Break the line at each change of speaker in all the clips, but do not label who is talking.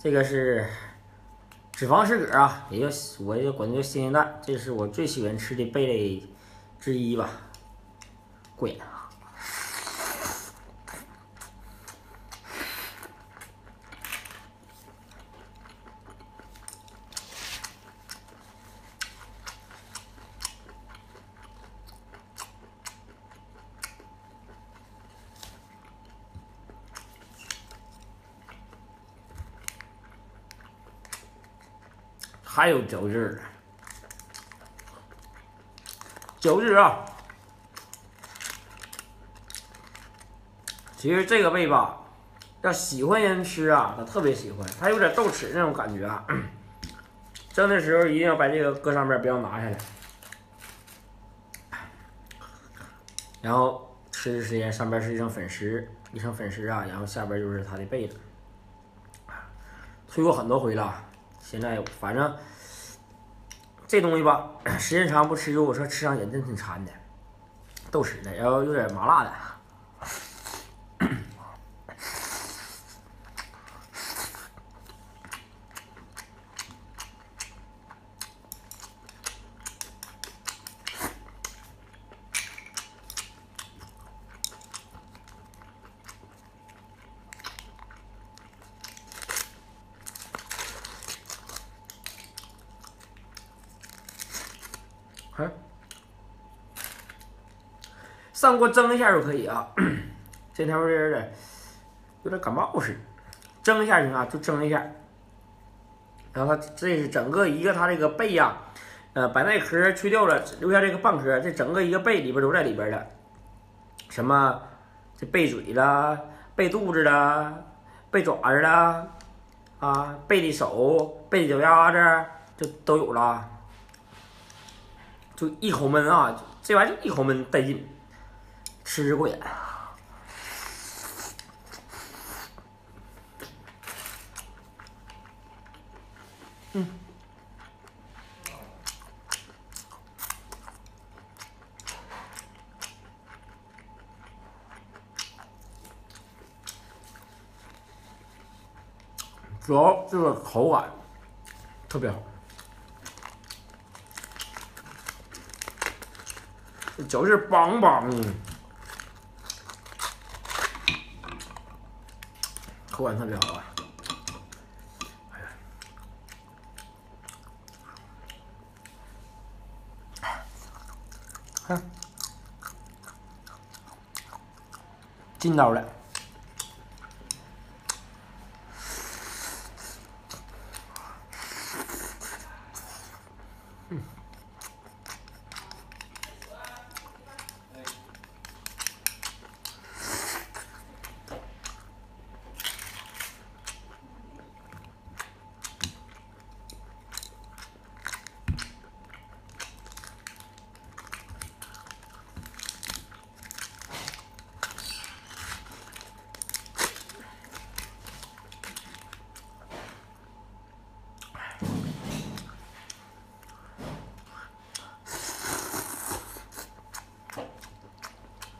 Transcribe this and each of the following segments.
这个是脂肪湿蛤啊，我也管它叫鲜蛋，这是我最喜欢吃的贝类之一吧。贵啊！还有饺子儿，饺子啊！其实这个贝吧，要喜欢人吃啊，他特别喜欢，它有点豆豉那种感觉啊。蒸的时候一定要把这个搁上面，不要拿下来。然后吃的时间上边是一层粉丝，啊，然后下边就是它的贝子。推过很多回了，现在反正这东西吧，时间长不吃，如果说吃上瘾，真挺馋的。豆豉的，然后有点麻辣的。上锅蒸一下就可以啊。这条有点感冒似的，蒸一下行啊，就蒸一下。然后它这是整个一个它这个贝呀，把那壳去掉了，留下这个半壳，这整个一个贝里边都在里边的。什么这贝嘴啦、贝肚子啦、贝爪子啦，啊，贝的手、贝的脚丫子就都有了。就一口闷啊，这玩意儿就一口闷带劲，吃过瘾。主要这个口感特别好，这饺子邦邦，口感特别好啊！看，劲道了。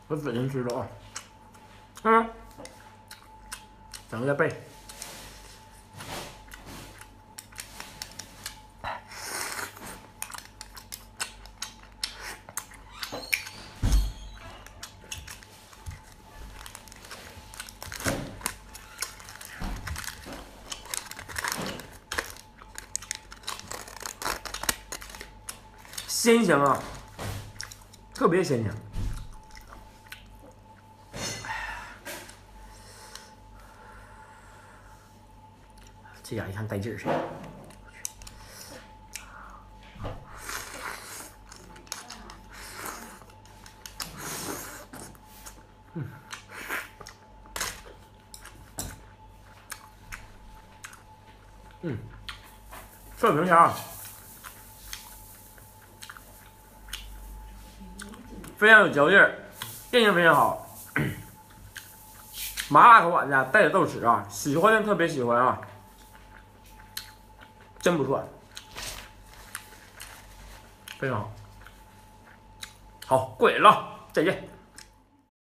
我仔细吃了啊，整个贝，鲜香啊，特别鲜香。这家一看带劲儿似的。蒜蓉虾非常有嚼劲儿，韧性非常好，麻辣口感的，带着豆豉啊，喜欢的特别喜欢啊，真不错，非常好，好，过瘾了，再见。